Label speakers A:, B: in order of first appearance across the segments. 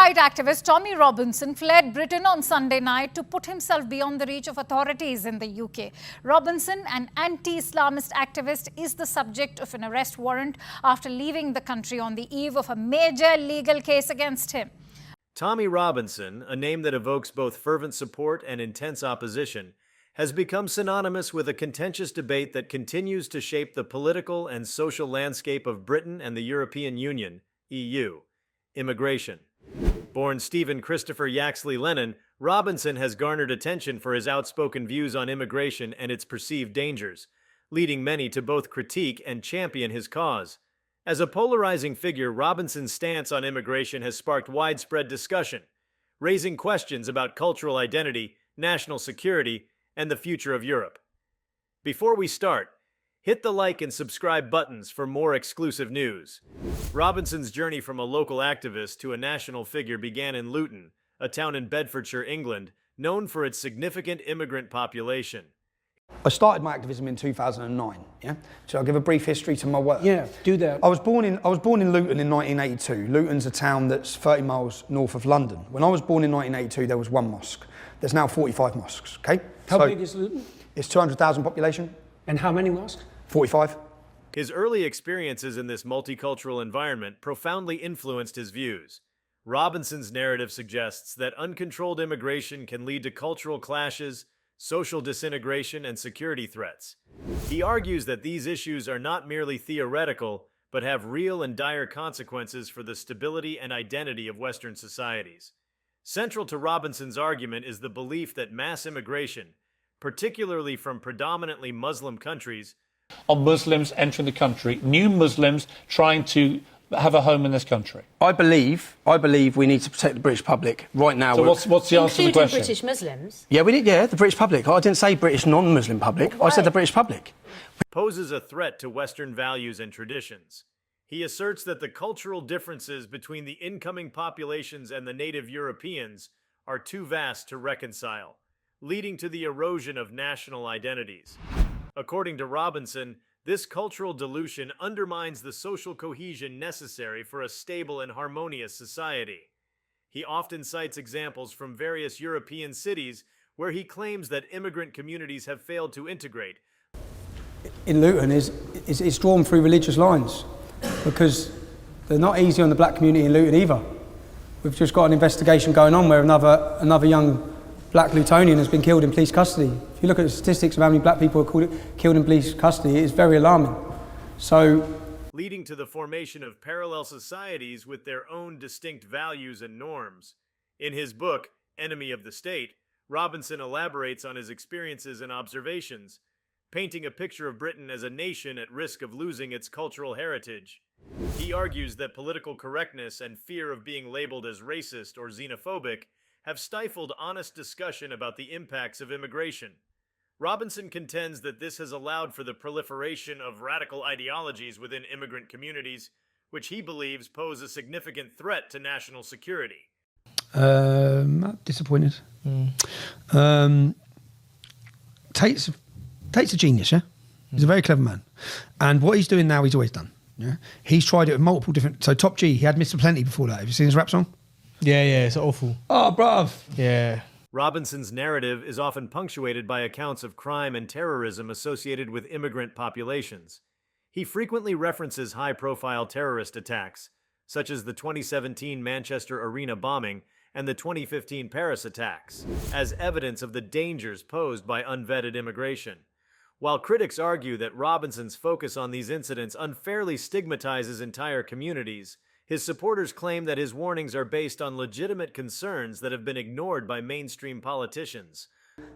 A: right activist Tommy Robinson fled Britain on Sunday night to put himself beyond the reach of authorities in the UK. Robinson, an anti-Islamist activist, is the subject of an arrest warrant after leaving the country on the eve of a major legal case against him.
B: Tommy Robinson, a name that evokes both fervent support and intense opposition, has become synonymous with a contentious debate that continues to shape the political and social landscape of Britain and the European Union, EU. Immigration. Born Stephen Christopher Yaxley Lennon, Robinson has garnered attention for his outspoken views on immigration and its perceived dangers, leading many to both critique and champion his cause. As a polarizing figure, Robinson's stance on immigration has sparked widespread discussion, raising questions about cultural identity, national security, and the future of Europe. Before we start, hit the like and subscribe buttons for more exclusive news. Robinson's journey from a local activist to a national figure began in Luton, a town in Bedfordshire, England, known for its significant immigrant population.
C: I started my activism in 2009, yeah? So I'll give a brief history to my work.
D: Yeah, do that.
C: I was born in Luton in 1982. Luton's a town that's 30 miles north of London. When I was born in 1982, there was one mosque. There's now 45 mosques, okay?
D: How big is Luton?
C: It's 200,000 population.
D: And how many mosques?
C: 45.
B: His early experiences in this multicultural environment profoundly influenced his views. Robinson's narrative suggests that uncontrolled immigration can lead to cultural clashes, social disintegration, and security threats. He argues that these issues are not merely theoretical, but have real and dire consequences for the stability and identity of Western societies. Central to Robinson's argument is the belief that mass immigration, particularly from predominantly Muslim countries,
E: on Muslims entering the country, new Muslims trying to have a home in this country?
C: I believe we need to protect the British public right now.
E: So what's the answer to the question?
F: British Muslims?
C: Yeah, we did. Yeah, the British public. I didn't say British non-Muslim public. I said the British public.
B: Poses a threat to Western values and traditions. He asserts that the cultural differences between the incoming populations and the native Europeans are too vast to reconcile, leading to the erosion of national identities. According to Robinson, this cultural dilution undermines the social cohesion necessary for a stable and harmonious society. He often cites examples from various European cities where he claims that immigrant communities have failed to integrate.
D: In Luton is drawn through religious lines because they're not easy on the black community in Luton either. We've just got an investigation going on where another young black Lutonian has been killed in police custody. If you look at the statistics of how many black people are killed in police custody, it's very alarming. So,
B: leading to the formation of parallel societies with their own distinct values and norms. In his book, Enemy of the State, Robinson elaborates on his experiences and observations, painting a picture of Britain as a nation at risk of losing its cultural heritage. He argues that political correctness and fear of being labeled as racist or xenophobic have stifled honest discussion about the impacts of immigration. Robinson contends that this has allowed for the proliferation of radical ideologies within immigrant communities, which he believes pose a significant threat to national security.
G: Disappointed. Tate's a genius, yeah? He's a very clever man. And what he's doing now, he's always done. Yeah, he's tried it with multiple different... So Top G, he had Mr. Plenty before that. Have you seen his rap song?
H: Yeah, it's awful.
G: Oh, bruv.
H: Yeah.
B: Robinson's narrative is often punctuated by accounts of crime and terrorism associated with immigrant populations. He frequently references high-profile terrorist attacks, such as the 2017 Manchester Arena bombing and the 2015 Paris attacks, as evidence of the dangers posed by unvetted immigration. While critics argue that Robinson's focus on these incidents unfairly stigmatizes entire communities, his supporters claim that his warnings are based on legitimate concerns that have been ignored by mainstream politicians.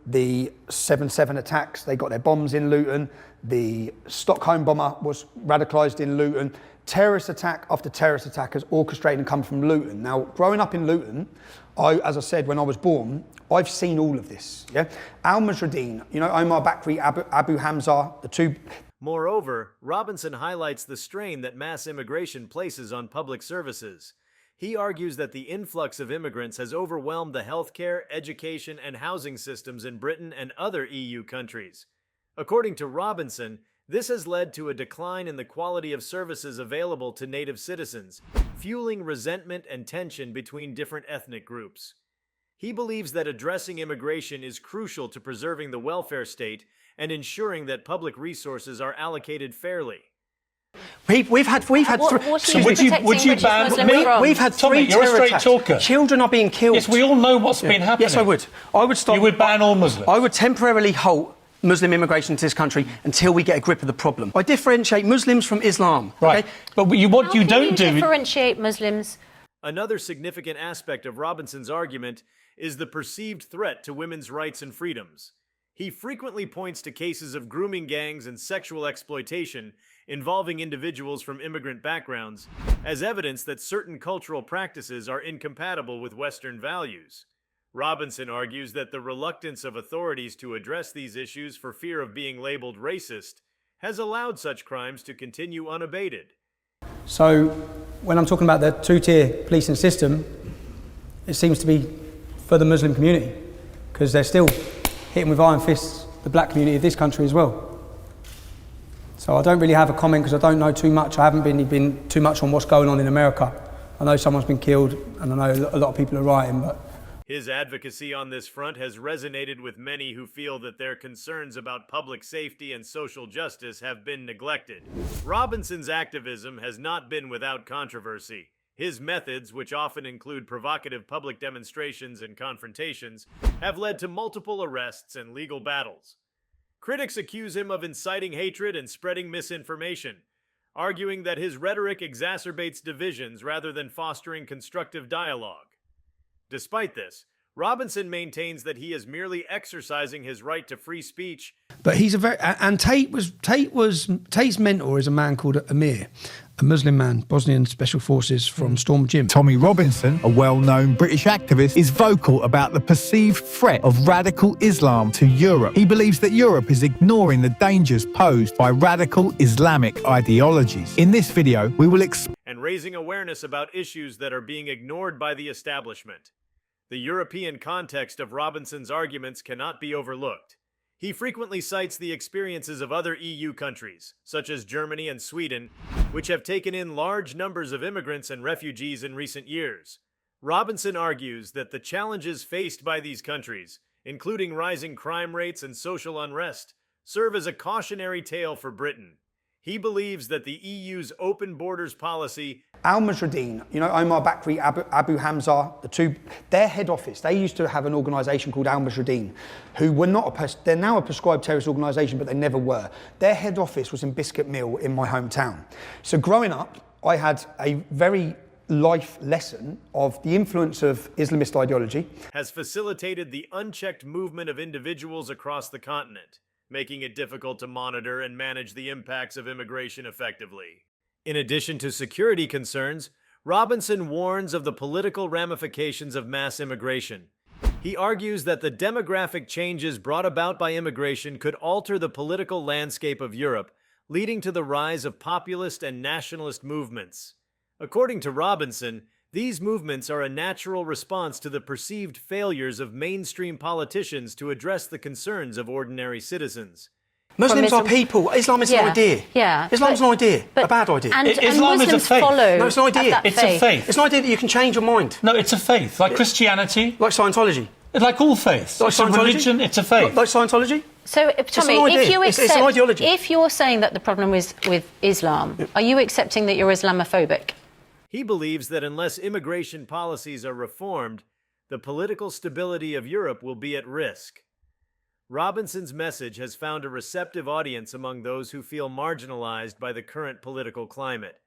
C: The 7/7 attacks, they got their bombs in Luton. The Stockholm bomber was radicalised in Luton. Terrorist attack after terrorist attack has orchestrated and come from Luton. Now, growing up in Luton, as I said, when I was born, I've seen all of this. Yeah, Al-Mujahideen, Omar Bakri, Abu Hamza, the two.
B: Moreover, Robinson highlights the strain that mass immigration places on public services. He argues that the influx of immigrants has overwhelmed the healthcare, education, and housing systems in Britain and other EU countries. According to Robinson, This has led to a decline in the quality of services available to native citizens, fueling resentment and tension between different ethnic groups. He believes that addressing immigration is crucial to preserving the welfare state and ensuring that public resources are allocated fairly.
F: We've had
E: So would you ban
F: me? We've had
E: Tommy,
F: 3
E: you're a
F: terror
E: straight
F: attacks.
E: talker.
F: Children are being killed.
E: Yes, we all know what's been happening.
F: Yes, I would. I would stop.
E: You would ban all Muslims.
F: I would temporarily halt Muslim immigration to this country until we get a grip of the problem. I differentiate Muslims from Islam.
E: Right.
F: Okay?
E: But what you don't do...
I: differentiate Muslims?
B: Another significant aspect of Robinson's argument is the perceived threat to women's rights and freedoms. He frequently points to cases of grooming gangs and sexual exploitation involving individuals from immigrant backgrounds as evidence that certain cultural practices are incompatible with Western values. Robinson argues that the reluctance of authorities to address these issues for fear of being labeled racist has allowed such crimes to continue unabated.
D: So when I'm talking about the 2-tier policing system, it seems to be for the Muslim community, because they're still hitting with iron fists the black community of this country as well. So I don't really have a comment because I don't know too much. I haven't been too much on what's going on in America. I know someone's been killed and I know a lot of people are rioting, but...
B: His advocacy on this front has resonated with many who feel that their concerns about public safety and social justice have been neglected. Robinson's activism has not been without controversy. His methods, which often include provocative public demonstrations and confrontations, have led to multiple arrests and legal battles. Critics accuse him of inciting hatred and spreading misinformation, arguing that his rhetoric exacerbates divisions rather than fostering constructive dialogue. Despite this, Robinson maintains that he is merely exercising his right to free speech.
G: But he's Tate's mentor is a man called Amir, a Muslim man, Bosnian Special Forces from Storm Gym.
J: Tommy Robinson, a well-known British activist, is vocal about the perceived threat of radical Islam to Europe. He believes that Europe is ignoring the dangers posed by radical Islamic ideologies. In this video, we will
B: and raising awareness about issues that are being ignored by the establishment. The European context of Robinson's arguments cannot be overlooked. He frequently cites the experiences of other EU countries, such as Germany and Sweden, which have taken in large numbers of immigrants and refugees in recent years. Robinson argues that the challenges faced by these countries, including rising crime rates and social unrest, serve as a cautionary tale for Britain. He believes that the EU's open borders policy...
C: Al-Mujahideen, you know, Omar Bakri, Abu Hamza, their head office, they used to have an organisation called Al-Mujahideen, who were they're now a prescribed terrorist organisation, but they never were. Their head office was in Biscuit Mill in my hometown. So growing up, I had a very life lesson of the influence of Islamist ideology.
B: Has facilitated the unchecked movement of individuals across the continent, making it difficult to monitor and manage the impacts of immigration effectively. In addition to security concerns, Robinson warns of the political ramifications of mass immigration. He argues that the demographic changes brought about by immigration could alter the political landscape of Europe, leading to the rise of populist and nationalist movements. According to Robinson, these movements are a natural response to the perceived failures of mainstream politicians to address the concerns of ordinary citizens.
F: Muslims are people. Islam is an idea.
I: Yeah.
F: Islam's an idea, a bad idea.
I: And
E: Islam is a faith.
F: No, it's an idea.
E: It's a faith.
F: It's an idea that you can change your mind.
E: No, it's a faith. Like Christianity.
F: Like Scientology.
E: Like all faiths.
F: Like
E: it's a religion, it's a faith.
F: Like Scientology.
I: So, Tommy,
F: it's an ideology.
I: If you're saying that the problem is with Islam, are you accepting that you're Islamophobic?
B: He believes that unless immigration policies are reformed, the political stability of Europe will be at risk. Robinson's message has found a receptive audience among those who feel marginalized by the current political climate.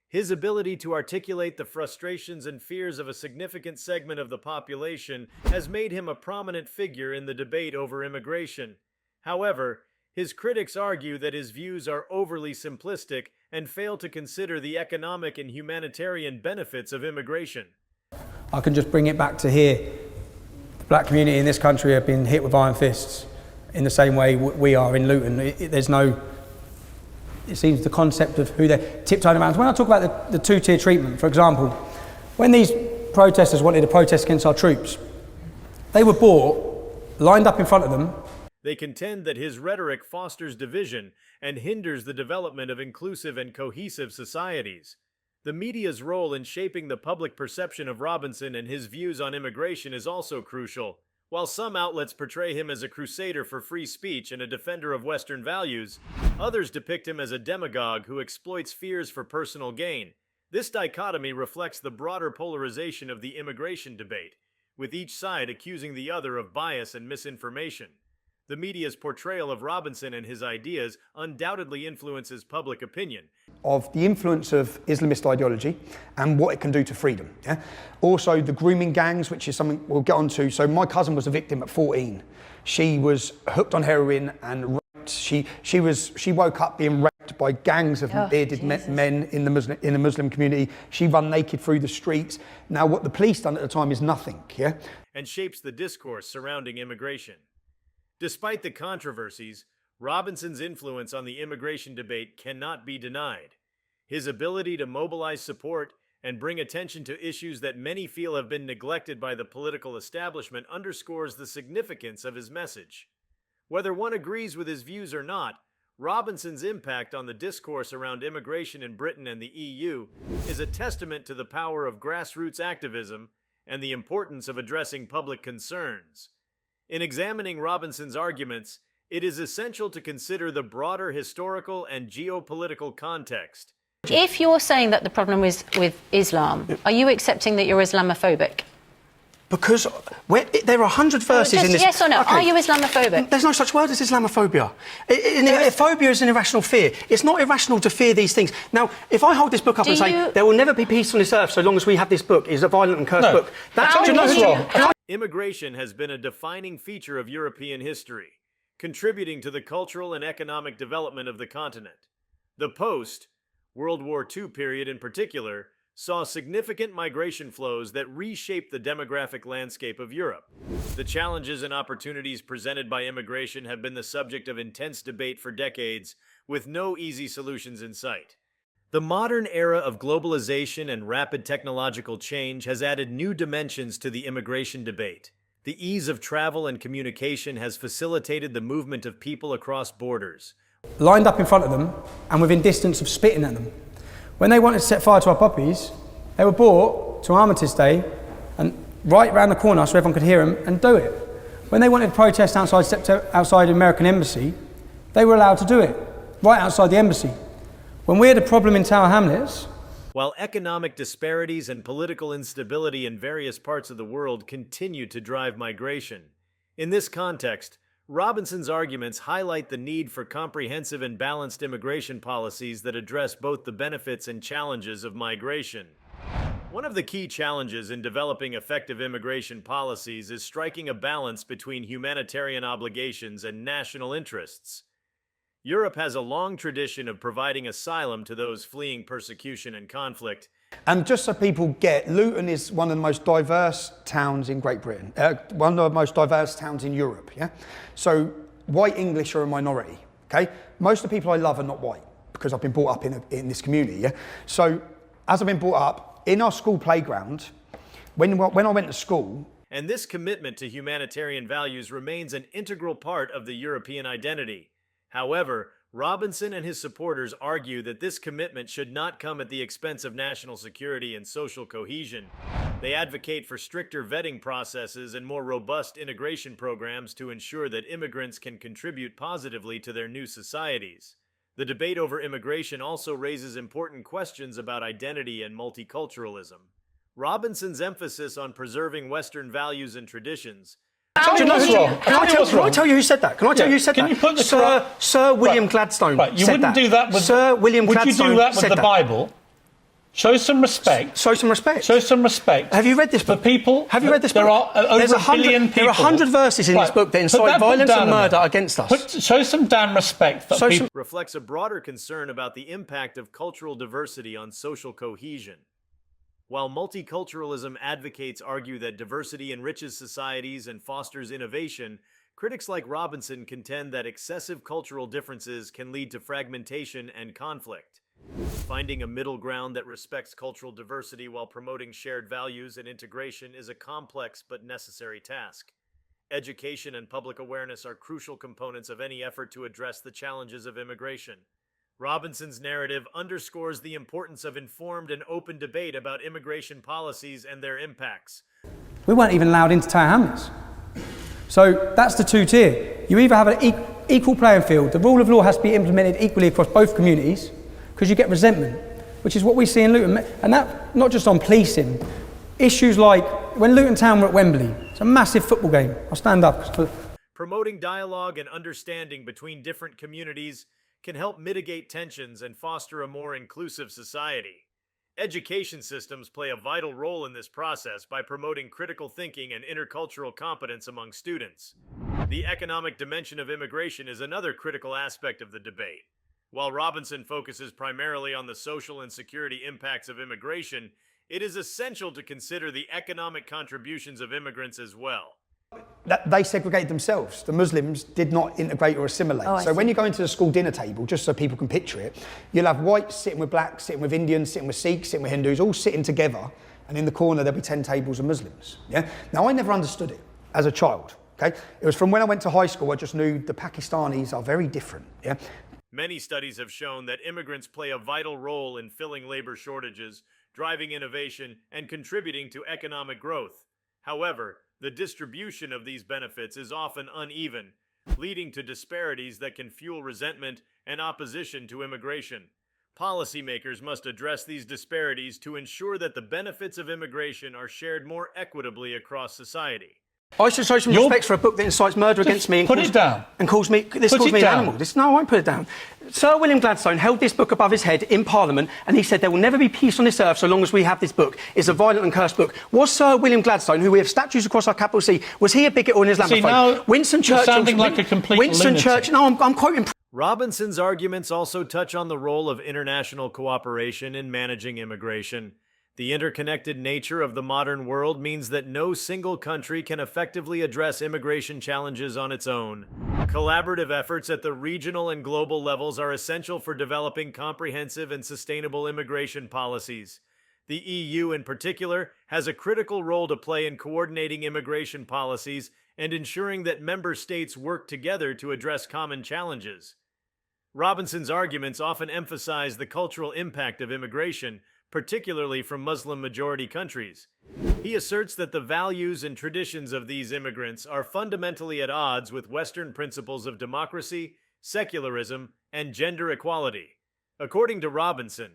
B: His ability to articulate the frustrations and fears of a significant segment of the population has made him a prominent figure in the debate over immigration. However, his critics argue that his views are overly simplistic and fail to consider the economic and humanitarian benefits of immigration.
D: I can just bring it back to here. The black community in this country have been hit with iron fists in the same way we are in Luton. It seems the concept of who they're tiptoeing around. When I talk about the two-tier treatment, for example, when these protesters wanted to protest against our troops, they were brought, lined up in front of them.
B: They contend that his rhetoric fosters division and hinders the development of inclusive and cohesive societies. The media's role in shaping the public perception of Robinson and his views on immigration is also crucial. While some outlets portray him as a crusader for free speech and a defender of Western values, others depict him as a demagogue who exploits fears for personal gain. This dichotomy reflects the broader polarization of the immigration debate, with each side accusing the other of bias and misinformation. The media's portrayal of Robinson and his ideas undoubtedly influences public opinion.
C: Of the influence of Islamist ideology and what it can do to freedom. Yeah? Also the grooming gangs, which is something we'll get onto. So my cousin was a victim at 14. She was hooked on heroin and raped. She woke up being raped by gangs of bearded men in the Muslim community. She ran naked through the streets. Now what the police done at the time is nothing. Yeah?
B: And shapes the discourse surrounding immigration. Despite the controversies, Robinson's influence on the immigration debate cannot be denied. His ability to mobilize support and bring attention to issues that many feel have been neglected by the political establishment underscores the significance of his message. Whether one agrees with his views or not, Robinson's impact on the discourse around immigration in Britain and the EU is a testament to the power of grassroots activism and the importance of addressing public concerns. In examining Robinson's arguments, it is essential to consider the broader historical and geopolitical context.
I: If you're saying that the problem is with Islam, are you accepting that you're Islamophobic?
F: Because there are 100 verses in this...
I: Yes or no?
F: Okay.
I: Are you Islamophobic?
F: There's no such word as Islamophobia. Phobia is an irrational fear. It's not irrational to fear these things. Now, if I hold this book up and say, there will never be peace on this earth so long as we have this book, it's a violent and cursed book. That's
B: Immigration has been a defining feature of European history, contributing to the cultural and economic development of the continent. The post-World War II period in particular saw significant migration flows that reshaped the demographic landscape of Europe. The challenges and opportunities presented by immigration have been the subject of intense debate for decades, with no easy solutions in sight. The modern era of globalization and rapid technological change has added new dimensions to the immigration debate. The ease of travel and communication has facilitated the movement of people across borders.
D: Lined up in front of them and within distance of spitting at them. When they wanted to set fire to our poppies, they were brought to Armistice Day and right round the corner so everyone could hear them and do it. When they wanted to protest outside the American embassy, they were allowed to do it, right outside the embassy. When we had a problem in Tower Hamlets...
B: While economic disparities and political instability in various parts of the world continue to drive migration. In this context, Robinson's arguments highlight the need for comprehensive and balanced immigration policies that address both the benefits and challenges of migration. One of the key challenges in developing effective immigration policies is striking a balance between humanitarian obligations and national interests. Europe has a long tradition of providing asylum to those fleeing persecution and conflict.
C: And just so people get, Luton is one of the most diverse towns in Great Britain, one of the most diverse towns in Europe, yeah? So white English are a minority, okay? Most of the people I love are not white because I've been brought up in this community, yeah? So as I've been brought up, in our school playground, when I went to school...
B: And this commitment to humanitarian values remains an integral part of the European identity. However, Robinson and his supporters argue that this commitment should not come at the expense of national security and social cohesion. They advocate for stricter vetting processes and more robust integration programs to ensure that immigrants can contribute positively to their new societies. The debate over immigration also raises important questions about identity and multiculturalism. Robinson's emphasis on preserving Western values and traditions.
F: Can I tell you who said that? Can I tell you who said that? Sir William Gladstone.
E: Right, you wouldn't do that with
F: Sir William Gladstone.
E: Would you do that with the Bible? Show some respect.
F: Show some respect.
E: Show some respect.
F: Have you read this book?
E: For people.
F: Have you read this book?
E: There are over a billion people.
F: There are 100 verses in this book that incite violence and murder against us.
E: Show some damn respect for people.
B: Reflects a broader concern about the impact of cultural diversity on social cohesion. While multiculturalism advocates argue that diversity enriches societies and fosters innovation, critics like Robinson contend that excessive cultural differences can lead to fragmentation and conflict. Finding a middle ground that respects cultural diversity while promoting shared values and integration is a complex but necessary task. Education and public awareness are crucial components of any effort to address the challenges of immigration. Robinson's narrative underscores the importance of informed and open debate about immigration policies and their impacts.
D: We weren't even allowed into Tower Hamlets. So that's the two-tier. You either have an equal playing field, the rule of law has to be implemented equally across both communities, because you get resentment, which is what we see in Luton. And that, not just on policing, issues like when Luton Town were at Wembley, it's a massive football game. I'll stand up.
B: Promoting dialogue and understanding between different communities can help mitigate tensions and foster a more inclusive society. Education systems play a vital role in this process by promoting critical thinking and intercultural competence among students. The economic dimension of immigration is another critical aspect of the debate. While Robinson focuses primarily on the social and security impacts of immigration, it is essential to consider the economic contributions of immigrants as well.
C: They segregate themselves. The Muslims did not integrate or assimilate. So when you go into the school dinner table, just so people can picture it, you'll have whites sitting with blacks, sitting with Indians, sitting with Sikhs, sitting with Hindus, all sitting together, and in the corner there'll be 10 tables of Muslims. Yeah. Now I never understood it as a child. Okay. It was from when I went to high school I just knew the Pakistanis are very different. Yeah.
B: Many studies have shown that immigrants play a vital role in filling labor shortages, driving innovation, and contributing to economic growth. However, the distribution of these benefits is often uneven, leading to disparities that can fuel resentment and opposition to immigration. Policymakers must address these disparities to ensure that the benefits of immigration are shared more equitably across society.
F: I should show some respect for a book that incites murder against me and calls me an animal. No, I won't put it down. Sir William Gladstone held this book above his head in Parliament and he said there will never be peace on this earth so long as we have this book. It's a violent and cursed book. Was Sir William Gladstone, who we have statues across our capital C, was he a bigot or an Islamophobe?
E: See, now
F: Winston Churchill...
E: sounding like a complete lunatic.
F: No, I'm quoting...
B: Robinson's arguments also touch on the role of international cooperation in managing immigration. The interconnected nature of the modern world means that no single country can effectively address immigration challenges on its own. Collaborative efforts at the regional and global levels are essential for developing comprehensive and sustainable immigration policies. The EU, in particular, has a critical role to play in coordinating immigration policies and ensuring that member states work together to address common challenges. Robinson's arguments often emphasize the cultural impact of immigration, particularly from Muslim-majority countries. He asserts that the values and traditions of these immigrants are fundamentally at odds with Western principles of democracy, secularism, and gender equality. According to Robinson,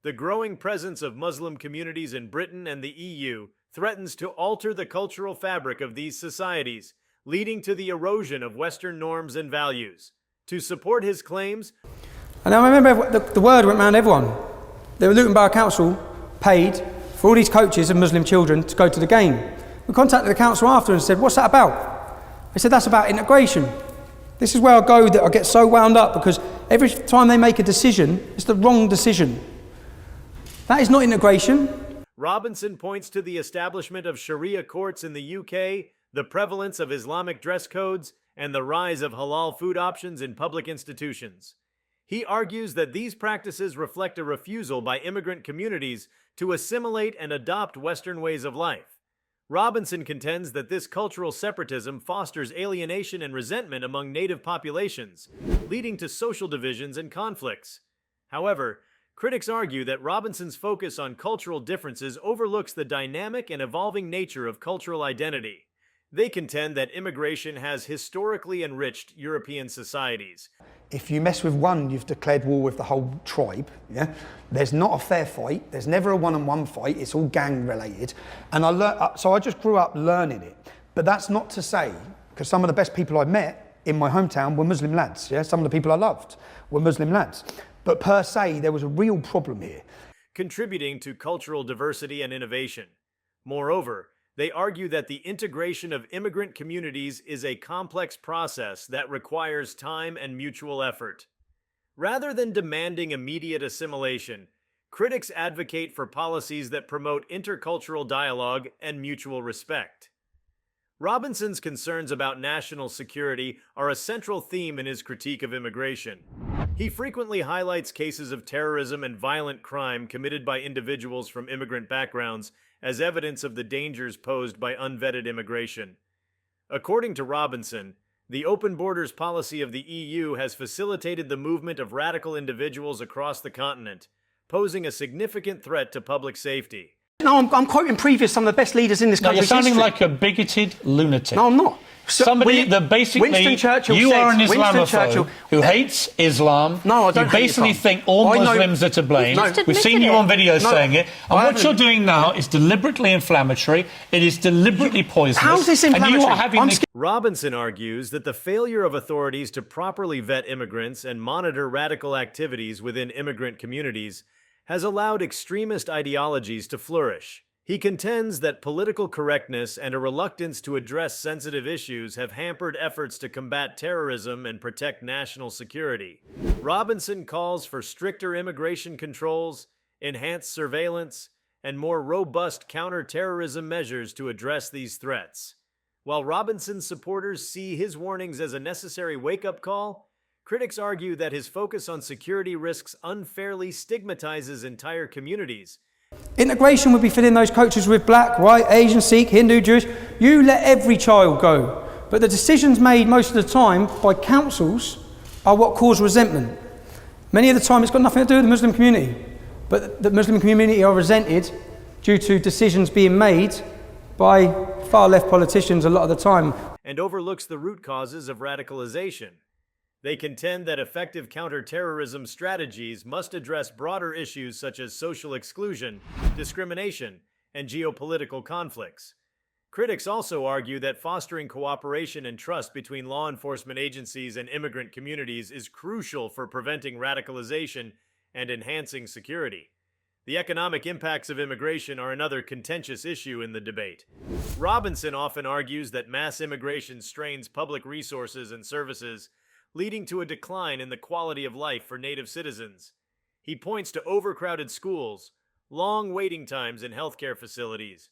B: the growing presence of Muslim communities in Britain and the EU threatens to alter the cultural fabric of these societies, leading to the erosion of Western norms and values. To support his claims...
D: And I remember the word went around everyone. The Luton Borough Council paid for all these coaches and Muslim children to go to the game. We contacted the council after and said, what's that about? They said, that's about integration. This is where I go that I get so wound up because every time they make a decision, it's the wrong decision. That is not integration.
B: Robinson points to the establishment of Sharia courts in the UK, the prevalence of Islamic dress codes, and the rise of halal food options in public institutions. He argues that these practices reflect a refusal by immigrant communities to assimilate and adopt Western ways of life. Robinson contends that this cultural separatism fosters alienation and resentment among native populations, leading to social divisions and conflicts. However, critics argue that Robinson's focus on cultural differences overlooks the dynamic and evolving nature of cultural identity. They contend that immigration has historically enriched European societies.
C: If you mess with one, you've declared war with the whole tribe. Yeah, there's not a fair fight. There's never a one-on-one fight. It's all gang-related. And so I just grew up learning it. But that's not to say, because some of the best people I met in my hometown were Muslim lads. Yeah, some of the people I loved were Muslim lads. But per se, there was a real problem here.
B: Contributing to cultural diversity and innovation. Moreover, they argue that the integration of immigrant communities is a complex process that requires time and mutual effort. Rather than demanding immediate assimilation, critics advocate for policies that promote intercultural dialogue and mutual respect. Robinson's concerns about national security are a central theme in his critique of immigration. He frequently highlights cases of terrorism and violent crime committed by individuals from immigrant backgrounds as evidence of the dangers posed by unvetted immigration. According to Robinson, the open borders policy of the EU has facilitated the movement of radical individuals across the continent, posing a significant threat to public safety.
F: No, I'm quoting some of the best leaders in this country.
E: You're sounding like a bigoted lunatic.
F: No, I'm not.
E: Somebody that basically, you are an Islamophobe who hates Islam.
F: No, I don't.
E: You basically think all Muslims are to blame. We've seen you on video saying it. And what you're doing now is deliberately inflammatory. It is deliberately poisonous.
F: How's this inflammatory?
E: And you are having
B: Robinson argues that the failure of authorities to properly vet immigrants and monitor radical activities within immigrant communities has allowed extremist ideologies to flourish. He contends that political correctness and a reluctance to address sensitive issues have hampered efforts to combat terrorism and protect national security. Robinson calls for stricter immigration controls, enhanced surveillance, and more robust counter-terrorism measures to address these threats. While Robinson's supporters see his warnings as a necessary wake-up call, critics argue that his focus on security risks unfairly stigmatizes entire communities.
D: Integration would be filling those coaches with black, white, Asian, Sikh, Hindu, Jewish. You let every child go. But the decisions made most of the time by councils are what cause resentment. Many of the time it's got nothing to do with the Muslim community. But the Muslim community are resented due to decisions being made by far left politicians a lot of the time.
B: And overlooks the root causes of radicalization. They contend that effective counterterrorism strategies must address broader issues such as social exclusion, discrimination, and geopolitical conflicts. Critics also argue that fostering cooperation and trust between law enforcement agencies and immigrant communities is crucial for preventing radicalization and enhancing security. The economic impacts of immigration are another contentious issue in the debate. Robinson often argues that mass immigration strains public resources and services, leading to a decline in the quality of life for native citizens. He points to overcrowded schools, long waiting times in healthcare facilities,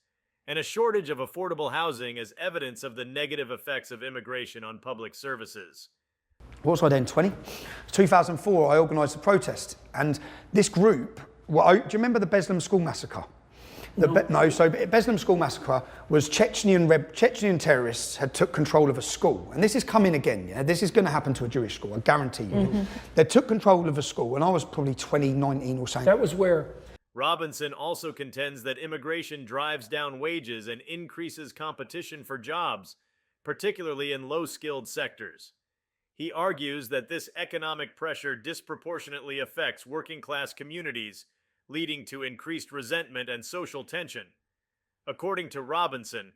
B: and a shortage of affordable housing as evidence of the negative effects of immigration on public services.
C: What was I then, 20? 2004, I organised a protest, and this group, do you remember the Beslan school massacre? Beslan school massacre was Chechenian terrorists had took control of a school. And this is coming again, yeah? This is going to happen to a Jewish school, I guarantee you. They took control of a school, and I was probably 20, 19 or something.
D: That was where...
B: Robinson also contends that immigration drives down wages and increases competition for jobs, particularly in low-skilled sectors. He argues that this economic pressure disproportionately affects working-class communities, leading to increased resentment and social tension. According to Robinson,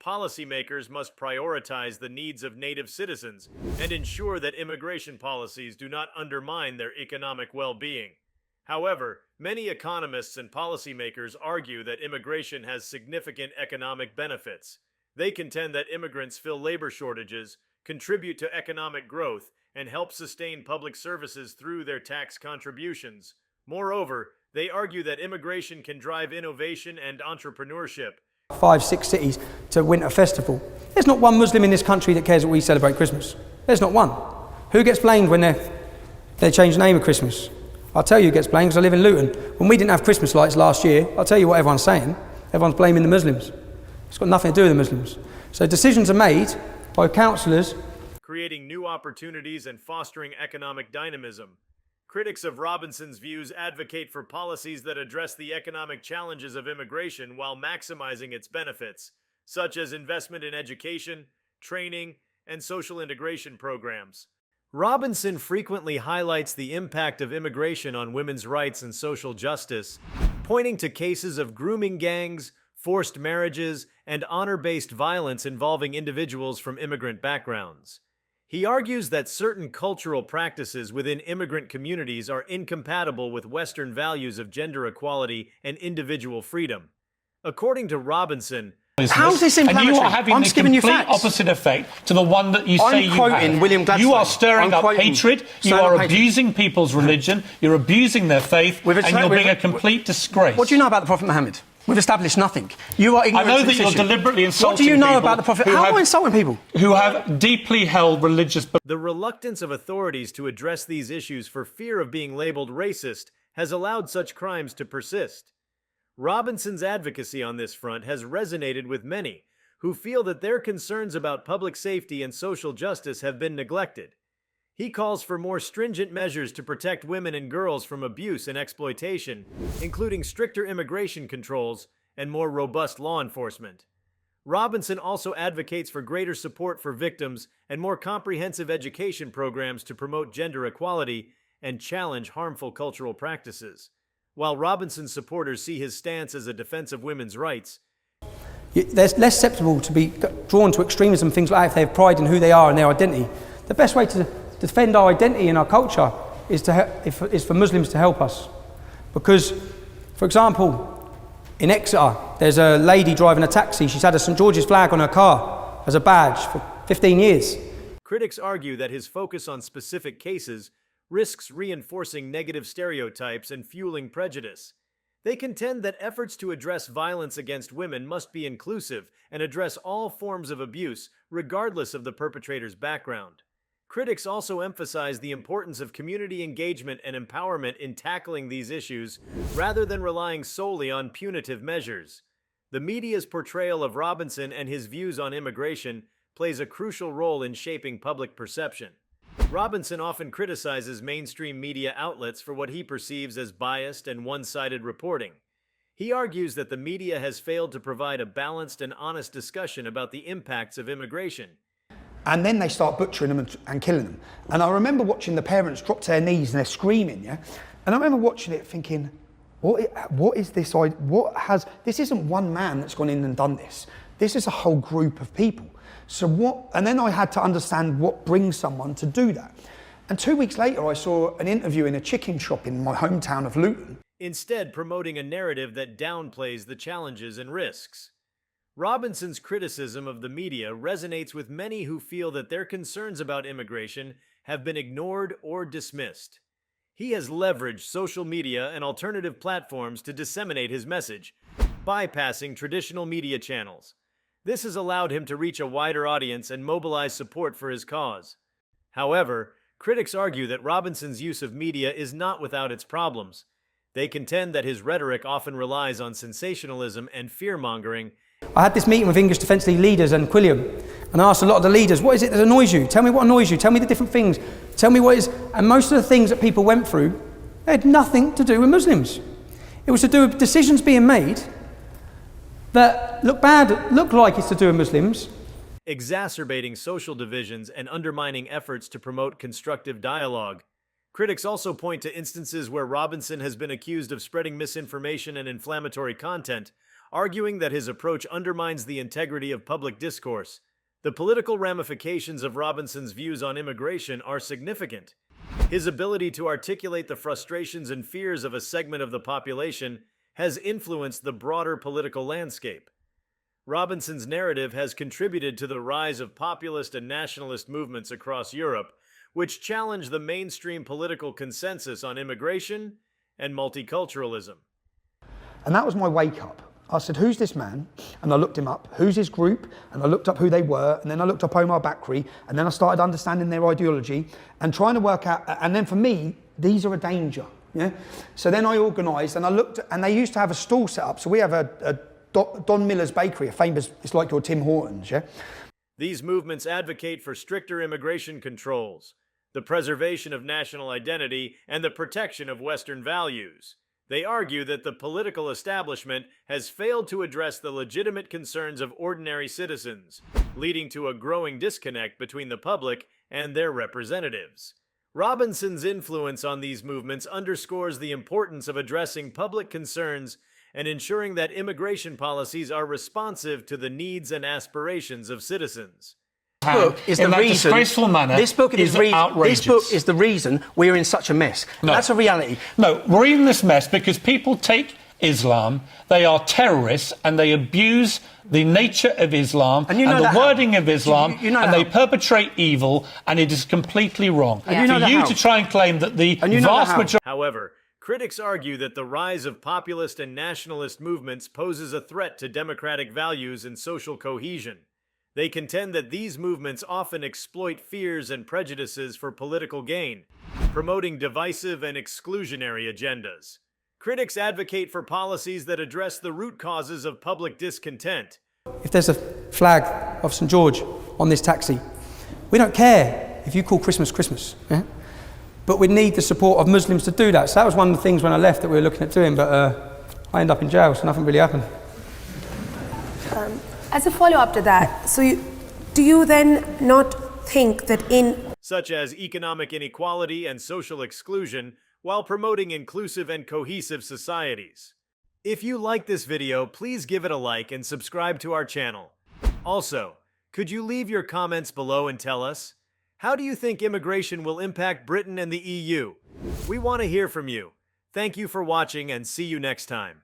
B: policymakers must prioritize the needs of native citizens and ensure that immigration policies do not undermine their economic well-being. However, many economists and policymakers argue that immigration has significant economic benefits. They contend that immigrants fill labor shortages, contribute to economic growth, and help sustain public services through their tax contributions. Moreover, they argue that immigration can drive innovation and entrepreneurship.
D: 5, 6 cities to Winter Festival. There's not one Muslim in this country that cares that we celebrate Christmas. There's not one. Who gets blamed when they change the name of Christmas? I'll tell you who gets blamed because I live in Luton. When we didn't have Christmas lights last year, I'll tell you what everyone's saying. Everyone's blaming the Muslims. It's got nothing to do with the Muslims. So decisions are made by councillors.
B: Creating new opportunities and fostering economic dynamism. Critics of Robinson's views advocate for policies that address the economic challenges of immigration while maximizing its benefits, such as investment in education, training, and social integration programs. Robinson frequently highlights the impact of immigration on women's rights and social justice, pointing to cases of grooming gangs, forced marriages, and honor-based violence involving individuals from immigrant backgrounds. He argues that certain cultural practices within immigrant communities are incompatible with Western values of gender equality and individual freedom. According to Robinson,
F: how's this inflammatory?
E: And you are having the complete opposite effect to the one that you say you have.
F: William Gladstone.
E: You are stirring up hatred, you are abusing people's religion, you're abusing their faith, and you're being a complete disgrace.
F: What do you know about the Prophet Muhammad? We've established nothing. You are ignorant.
E: I know that you're deliberately insulting
F: people. What do you know about the Prophet? How am I insulting people?
E: Who have deeply held religious beliefs.
B: The reluctance of authorities to address these issues for fear of being labeled racist has allowed such crimes to persist. Robinson's advocacy on this front has resonated with many, who feel that their concerns about public safety and social justice have been neglected. He calls for more stringent measures to protect women and girls from abuse and exploitation, including stricter immigration controls and more robust law enforcement. Robinson also advocates for greater support for victims and more comprehensive education programs to promote gender equality and challenge harmful cultural practices. While Robinson's supporters see his stance as a defense of women's rights,
D: they're less susceptible to be drawn to extremism, things like that, if they have pride in who they are and their identity. The best way to defend our identity and our culture is for Muslims to help us. Because, for example, in Exeter, there's a lady driving a taxi. She's had a St George's flag on her car as a badge for 15 years.
B: Critics argue that his focus on specific cases risks reinforcing negative stereotypes and fueling prejudice. They contend that efforts to address violence against women must be inclusive and address all forms of abuse, regardless of the perpetrator's background. Critics also emphasize the importance of community engagement and empowerment in tackling these issues, rather than relying solely on punitive measures. The media's portrayal of Robinson and his views on immigration plays a crucial role in shaping public perception. Robinson often criticizes mainstream media outlets for what he perceives as biased and one-sided reporting. He argues that the media has failed to provide a balanced and honest discussion about the impacts of immigration.
C: And then they start butchering them and killing them. And I remember watching the parents drop to their knees and they're screaming, yeah? And I remember watching it thinking, what is this? This isn't one man that's gone in and done this. This is a whole group of people. So what? And then I had to understand what brings someone to do that. And 2 weeks later, I saw an interview in a chicken shop in my hometown of Luton.
B: Instead, promoting a narrative that downplays the challenges and risks. Robinson's criticism of the media resonates with many who feel that their concerns about immigration have been ignored or dismissed. He has leveraged social media and alternative platforms to disseminate his message, bypassing traditional media channels. This has allowed him to reach a wider audience and mobilize support for his cause. However, critics argue that Robinson's use of media is not without its problems. They contend that his rhetoric often relies on sensationalism and fear-mongering.
D: I had this meeting with English Defence League leaders and Quilliam, and I asked a lot of the leaders, what is it that annoys you? Tell me what annoys you. Tell me the different things. Tell me what is... And most of the things that people went through, they had nothing to do with Muslims. It was to do with decisions being made that look like it's to do with Muslims.
B: Exacerbating social divisions and undermining efforts to promote constructive dialogue. Critics also point to instances where Robinson has been accused of spreading misinformation and inflammatory content, arguing that his approach undermines the integrity of public discourse. The political ramifications of Robinson's views on immigration are significant. His ability to articulate the frustrations and fears of a segment of the population has influenced the broader political landscape. Robinson's narrative has contributed to the rise of populist and nationalist movements across Europe, which challenge the mainstream political consensus on immigration and multiculturalism.
C: And that was my wake-up. I said, who's this man? And I looked him up. Who's his group? And I looked up who they were. And then I looked up Omar Bakri. And then I started understanding their ideology and trying to work out. And then for me, these are a danger. Yeah. So then I organised and I looked, and they used to have a stall set up. So we have a Don Miller's Bakery, a famous, it's like your Tim Hortons, yeah?
B: These movements advocate for stricter immigration controls, the preservation of national identity, and the protection of Western values. They argue that the political establishment has failed to address the legitimate concerns of ordinary citizens, leading to a growing disconnect between the public and their representatives. Robinson's influence on these movements underscores the importance of addressing public concerns and ensuring that immigration policies are responsive to the needs and aspirations of citizens.
F: This book is the reason.
E: Disgraceful manner.
F: This book is
E: outrageous.
F: This book is the reason we're in such a mess.
E: No.
F: That's a reality.
E: No, we're in this mess because people take Islam, they are terrorists, and they abuse the nature of Islam and the wording of Islam, and they perpetrate evil, and it is completely wrong. For you to try and claim that the vast majority...
B: However, critics argue that the rise of populist and nationalist movements poses a threat to democratic values and social cohesion. They contend that these movements often exploit fears and prejudices for political gain, promoting divisive and exclusionary agendas. Critics advocate for policies that address the root causes of public discontent.
D: If there's a flag of St George on this taxi, we don't care if you call Christmas Christmas, yeah? But we need the support of Muslims to do that. So that was one of the things when I left that we were looking at doing, but I ended up in jail, so nothing really happened.
K: As a follow-up to that, do you then not think that
B: such as economic inequality and social exclusion, while promoting inclusive and cohesive societies? If you like this video, please give it a like and subscribe to our channel. Also, could you leave your comments below and tell us, how do you think immigration will impact Britain and the EU? We want to hear from you. Thank you for watching and see you next time.